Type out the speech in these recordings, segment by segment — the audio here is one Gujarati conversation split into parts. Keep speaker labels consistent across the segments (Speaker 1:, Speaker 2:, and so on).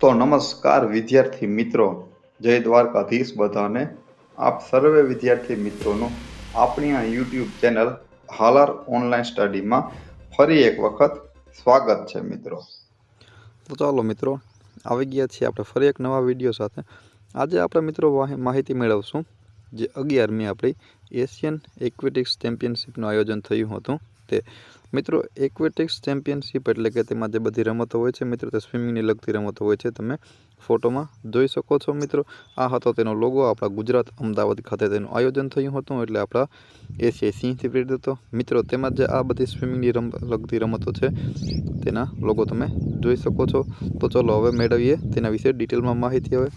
Speaker 1: તો નમસ્કાર વિદ્યાર્થી મિત્રો, જય દ્વારકાધીશ બધાને. આપ સર્વે વિદ્યાર્થી મિત્રોનું આપણી આ યુટ્યુબ ચેનલ હાલાર ઓનલાઈન સ્ટડીમાં ફરી એક વખત સ્વાગત છે મિત્રો.
Speaker 2: તો ચાલો મિત્રો, આવી ગયા છીએ આપણે ફરી એક નવા વિડીયો સાથે. આજે આપણે મિત્રો માહિતી મેળવશું જે 11મી આપણી એશિયન એક્વેટિક્સ ચેમ્પિયનશિપનું આયોજન થયું હતું તે. મિત્રો, એક્વેટિક્સ ચેમ્પિયનશિપ એટલે કે તેમાં જે બધી રમતો હોય છે મિત્રો, તે સ્વિમિંગની લગતી રમતો હોય છે. તમે ફોટોમાં જોઈ શકો છો મિત્રો. આ હતો તેનો લોગો. આપણા ગુજરાત અમદાવાદ ખાતે તેનું આયોજન થયું હતું, એટલે આપણા એશિયાઈ સિંહથી પ્રેરિત હતો મિત્રો. તેમાં જે આ બધી સ્વિમિંગની લગતી રમતો છે તેના લોગો તમે જોઈ શકો છો. તો ચાલો હવે મેળવીએ તેના વિશે ડિટેલમાં માહિતી. હવે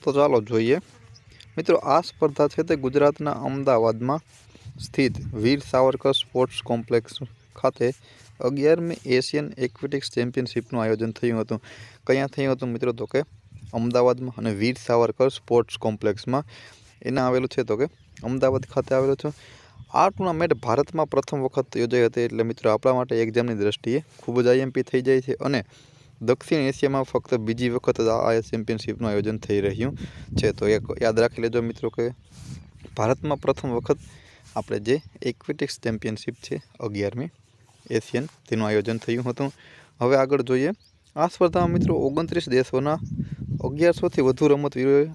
Speaker 2: તો ચાલો જોઈએ મિત્રો. આ સ્પર્ધા છે તે ગુજરાતના અમદાવાદમાં સ્થિત વીર સાવરકર સ્પોર્ટ્સ કોમ્પ્લેક્સ ખાતે 11મી એશિયન એક્વેટિક્સ ચેમ્પિયનશિપનું આયોજન થયું હતું. ક્યાં થયું હતું મિત્રો? તો કે અમદાવાદમાં, અને વીર સાવરકર સ્પોર્ટ્સ કોમ્પ્લેક્સમાં એના આવેલું છે તો કે અમદાવાદ ખાતે આવેલું છે. આ ટુર્નામેન્ટ ભારતમાં પ્રથમ વખત યોજાઈ હતી, એટલે મિત્રો આપણા માટે એક્ઝામની દ્રષ્ટિએ ખૂબ જ આઈએમપી થઈ જાય છે. અને દક્ષિણ એશિયામાં ફક્ત બીજી વખત આ ચેમ્પિયનશિપનું આયોજન થઈ રહ્યું છે. તો એક યાદ રાખી લેજો મિત્રો કે ભારતમાં પ્રથમ વખત આપણે જે એક્વેટિક્સ ચેમ્પિયનશિપ છે 11મી એશિયન, તેનું આયોજન થયું હતું. હવે આગળ જોઈએ. આ સ્પર્ધામાં મિત્રો 29 દેશોના 1100થી વધુ રમતવીરોએ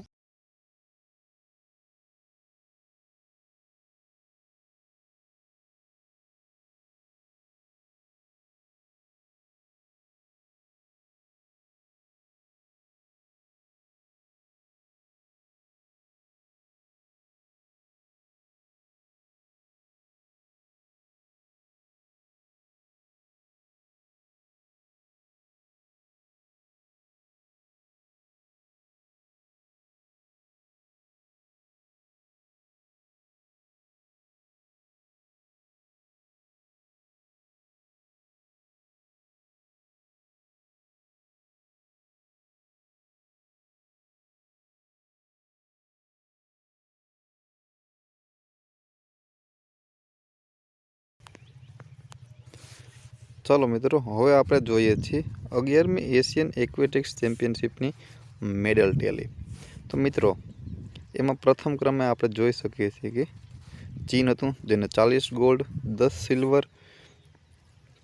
Speaker 2: ચાલો મિત્રો, હવે આપણે જોઈએ છીએ 11મી એશિયન એક્વેટિક્સ ચેમ્પિયનશિપની મેડલ ટેલી. તો મિત્રો, એમાં પ્રથમ ક્રમે આપણે જોઈ શકીએ છીએ કે ચીન હતું, જેને 40 ગોલ્ડ, 10 સિલ્વર,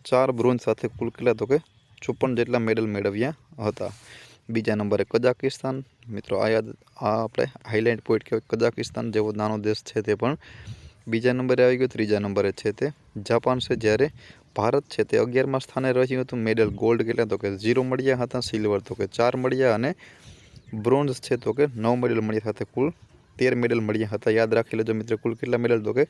Speaker 2: 4 બ્રોન્ઝ સાથે કુલ કેટલા તો કે 54 જેટલા મેડલ મેળવ્યા હતા. બીજા નંબરે કઝાકિસ્તાન. મિત્રો આ આપણે હાઇલાઇટ પોઈન્ટ કહેવાય. કઝાકિસ્તાન જેવો નાનો દેશ છે તે પણ બીજા નંબરે આવી ગયો. ત્રીજા નંબરે છે તે જાપાન છે, જ્યારે ભારત છે તે 11મા સ્થાને રહ્યું હતું. મેડલ ગોલ્ડ કેટલા તો કે 0 મળ્યા હતા, સિલ્વર તો કે 4 મળ્યા, અને બ્રોન્ઝ છે તો કે 9 મેડલ મળ્યા સાથે કુલ 13 મેડલ મળ્યા હતા. યાદ રાખી લેજો મિત્રો, કુલ કેટલા મેડલ તો કે